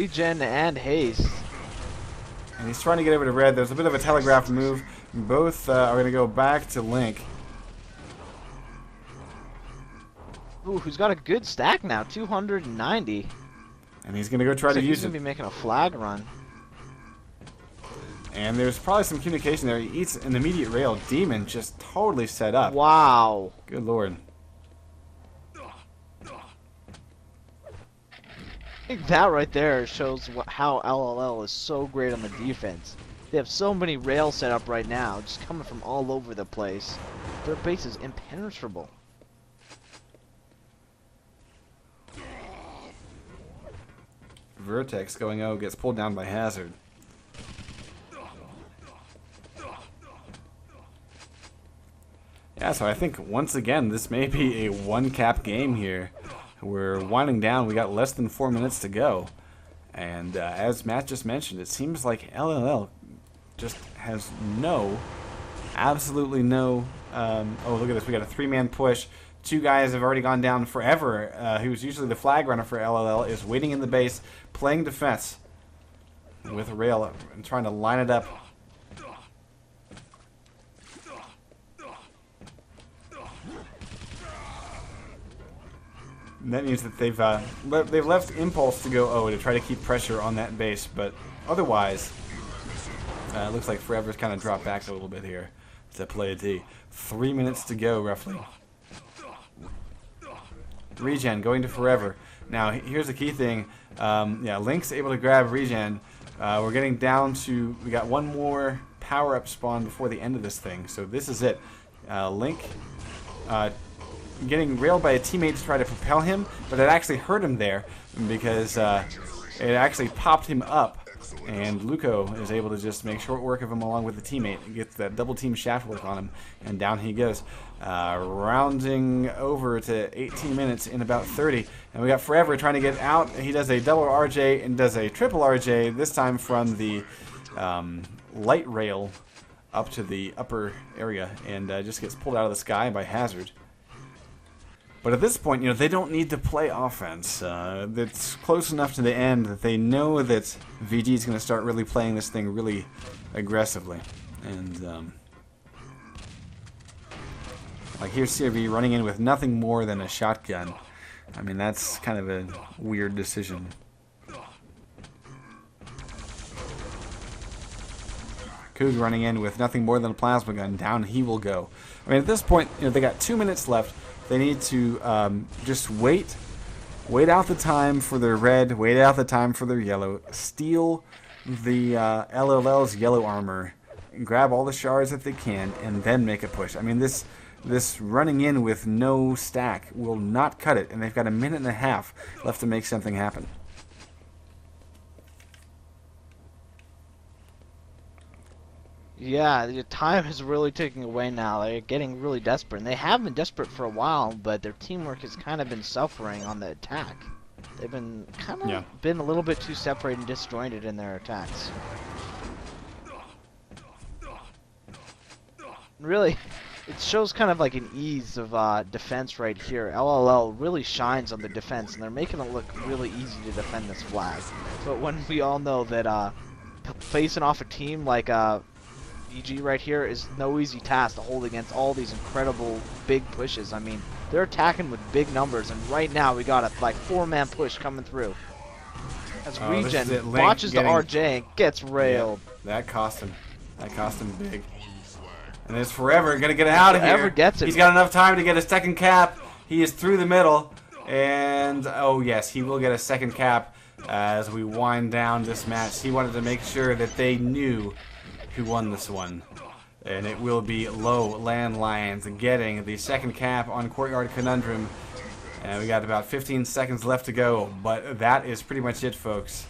Regen and haste. And he's trying to get over to red. There's a bit of a telegraph move. Both are going to go back to Link. Ooh, who's got a good stack now? 290. And he's going to go try to use He's it. gonna be making a flag run. And there's probably some communication there. He eats an immediate rail. Demon just totally set up. Wow. Good lord. I think that right there shows how LLL is so great on the defense. They have so many rails set up right now, just coming from all over the place. Their base is impenetrable. Vertex going O gets pulled down by Hazard. Yeah, so I think once again this may be a one-cap game here. We're winding down. We got less than 4 minutes to go. And as Matt just mentioned, it seems like LLL just has absolutely no... oh, look at this. We got a 3-man push. 2 guys have already gone down forever. Who's usually the flag runner for LLL is waiting in the base, playing defense with a rail and trying to line it up. And that means that they've left Impulse to go O to try to keep pressure on that base, but otherwise, it looks like Forever's kind of dropped back a little bit here to play a D. 3 minutes to go, roughly. Regen going to Forever. Now, here's the key thing. Yeah, Link's able to grab Regen. We're getting down to... We got one more power-up spawn before the end of this thing, so this is it. Link... getting railed by a teammate to try to propel him, but it actually hurt him there because it actually popped him up, and Luco is able to just make short work of him along with the teammate. He gets that double team shaft work on him, and down he goes. Rounding over to 18 minutes in about 30, and we got Forever trying to get out. He does a double RJ and does a triple RJ, this time from the light rail up to the upper area, and just gets pulled out of the sky by Hazard. But at this point, they don't need to play offense. It's close enough to the end that they know that VG is going to start really playing this thing really aggressively. And, like here's CRV running in with nothing more than a shotgun. I mean, that's kind of a weird decision. Coog running in with nothing more than a plasma gun. Down he will go. I mean, at this point, they got 2 minutes left. They need to just wait out the time for their red, wait out the time for their yellow, steal the LLL's yellow armor, and grab all the shards that they can, and then make a push. I mean, this running in with no stack will not cut it, and they've got a minute and a half left to make something happen. Yeah, the time is really taking away now. They're getting really desperate. And they have been desperate for a while, but their teamwork has kind of been suffering on the attack. They've been kind of been a little bit too separated and disjointed in their attacks. Really, it shows kind of like an ease of defense right here. LLL really shines on the defense, and they're making it look really easy to defend this flag. But when we all know that facing off a team like EG right here is no easy task to hold against all these incredible big pushes. I mean, they're attacking with big numbers, and right now we got a 4-man push coming through. As Regen watches the RJ and gets railed. Yeah, that cost him. That cost him big. And it's Forever gonna get out of here. Forever gets it. He's got enough time to get a second cap. He is through the middle, and oh yes, he will get a second cap as we wind down this match. He wanted to make sure that they knew who won this one, and it will be Low Land Lions getting the second cap on Courtyard Conundrum. And we got about 15 seconds left to go, but that is pretty much it, folks.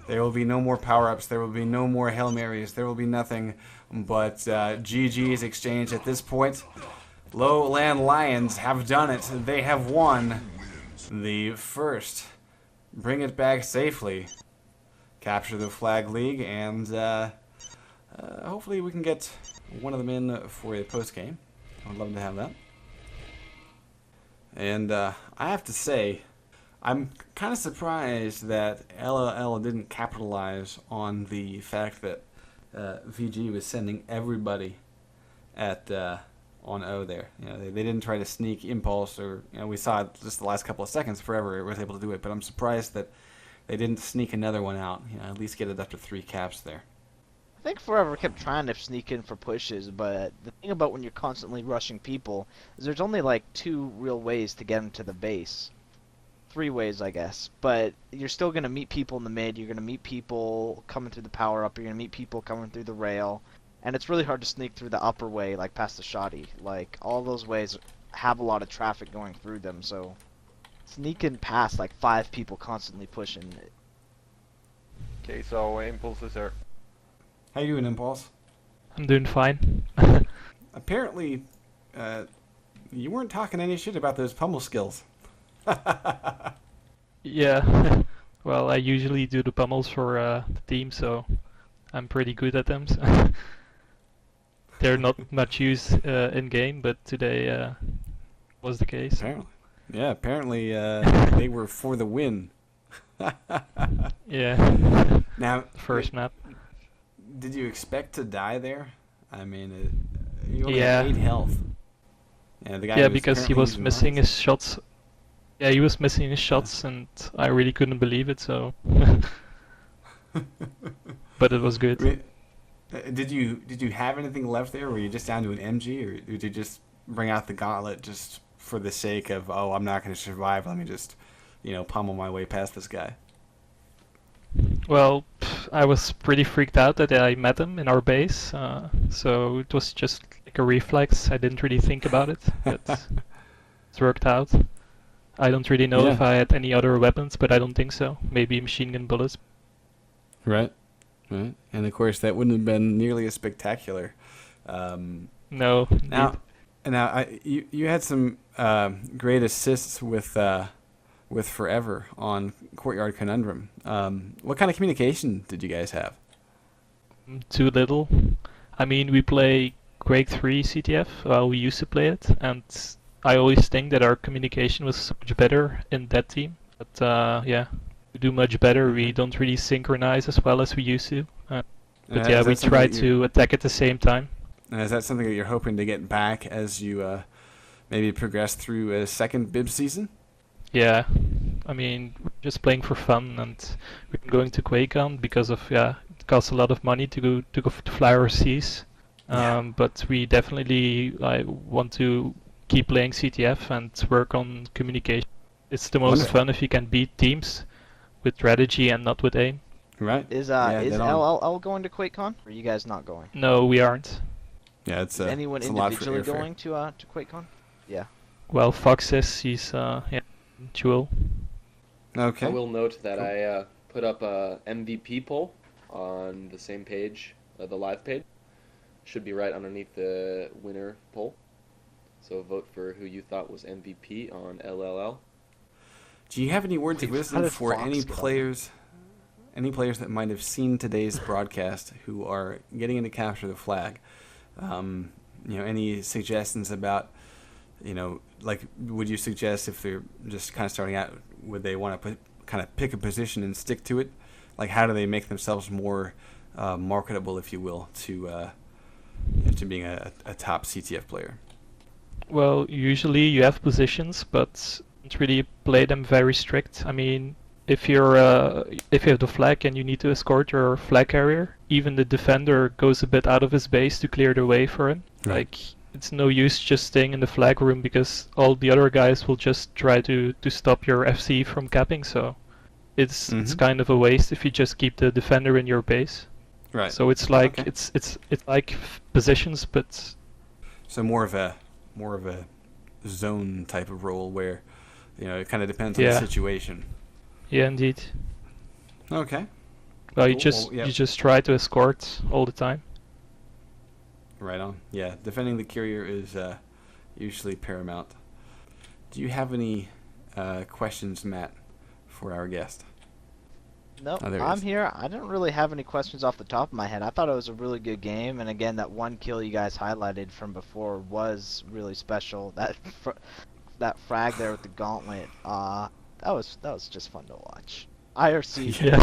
There will be no more power-ups, there will be no more Hail Marys, there will be nothing but GG's exchange at this point. Low Land Lions have done it. They have won the first Bring It Back Safely Capture the Flag League, and hopefully we can get one of them in for a post-game. I would love to have that. And I have to say, I'm kind of surprised that LLL didn't capitalize on the fact that VG was sending everybody at on O there. They didn't try to sneak impulse, or we saw it just the last couple of seconds. Forever it was able to do it, but I'm surprised that they didn't sneak another one out. At least get it up to 3 caps there. I think Forever kept trying to sneak in for pushes, but the thing about when you're constantly rushing people is there's only like 2 real ways to get them to the base. 3 ways, I guess. But you're still going to meet people in the mid, you're going to meet people coming through the power up, you're going to meet people coming through the rail, and it's really hard to sneak through the upper way, like past the shoddy. Like, all those ways have a lot of traffic going through them, so sneaking past like 5 people constantly pushing. Okay, so Impulse is there. How you doing, Impulse? I'm doing fine. Apparently, you weren't talking any shit about those pummel skills. Yeah. Well, I usually do the pummels for the team, so I'm pretty good at them. So they're not much used in game, but today was the case. Apparently. Yeah, apparently they were for the win. Yeah. Now, First map. did you expect to die there? I mean, you only Yeah. had 8 health. Yeah, the guy Yeah, was because he apparently was using missing mines. his shots. Yeah, he was missing his shots, and I really couldn't believe it. So, but it was I good. mean, did you have anything left there? Were you just down to an MG, or did you just bring out the gauntlet just for the sake of, oh, I'm not going to survive, let me just pummel my way past this guy? Well, I was pretty freaked out that I met him in our base, so it was just like a reflex. I didn't really think about it, but it's worked out. I don't really know if Yeah. I had any other weapons, but I don't think so. Maybe machine gun bullets. Right. And of course, that wouldn't have been nearly as spectacular. No. Now, you had some great assists with Forever on Courtyard Conundrum. What kind of communication did you guys have? Too little. I mean, we play Quake 3 CTF. Well, we used to play it, and I always think that our communication was so much better in that team. But yeah, we do much better. We don't really synchronize as well as we used to. But yeah, Is we that something try that to attack at the same time. Is that something that you're hoping to get back as you maybe progress through a second BiBS season? Yeah, I mean, we're just playing for fun, and we're going to QuakeCon because of it costs a lot of money to fly overseas. Yeah. But we definitely want to keep playing CTF and work on communication. It's the most Wonderful. fun if you can beat teams with strategy and not with aim. Right. Is Yeah, dead on. LLL going to QuakeCon? Or are you guys not going? No, we aren't. Yeah, it's Is anyone it's a lot for individually airfare. going to QuakeCon? Yeah. Well, Fox says he's Jewel. Okay. I will note that Cool. I put up a MVP poll on the same page, the live page. Should be right underneath the winner poll. So vote for who you thought was MVP on LLL. Do you have any words of Wait, how wisdom did for Fox any get on players that might have seen today's broadcast who are getting into capture the flag? Any suggestions about, like, would you suggest if they're just kind of starting out, would they want to kind of pick a position and stick to it? Like, how do they make themselves more marketable, if you will, to being a top CTF player? Well, usually you have positions, but don't really play them very strict. I mean, if you have the flag and you need to escort your flag carrier, even the defender goes a bit out of his base to clear the way for him. Right. Like, it's no use just staying in the flag room because all the other guys will just try to stop your FC from capping. So it's Mhm. kind of a waste if you just keep the defender in your base. Right. So it's like Okay. it's like positions, but So more of a zone type of role where, it kind of depends on the Yeah. situation. yeah, indeed. Okay. Well, you Cool. just Well, yeah. you just try to escort all the time. Right on. Yeah, defending the carrier is usually paramount. Do you have any questions, Matt, for our guest? No, Oh, there he I'm is. here. I don't really have any questions off the top of my head. I thought it was a really good game, and again, that one kill you guys highlighted from before was really special. That frag there with the gauntlet. that was just fun to watch. IRC Yeah.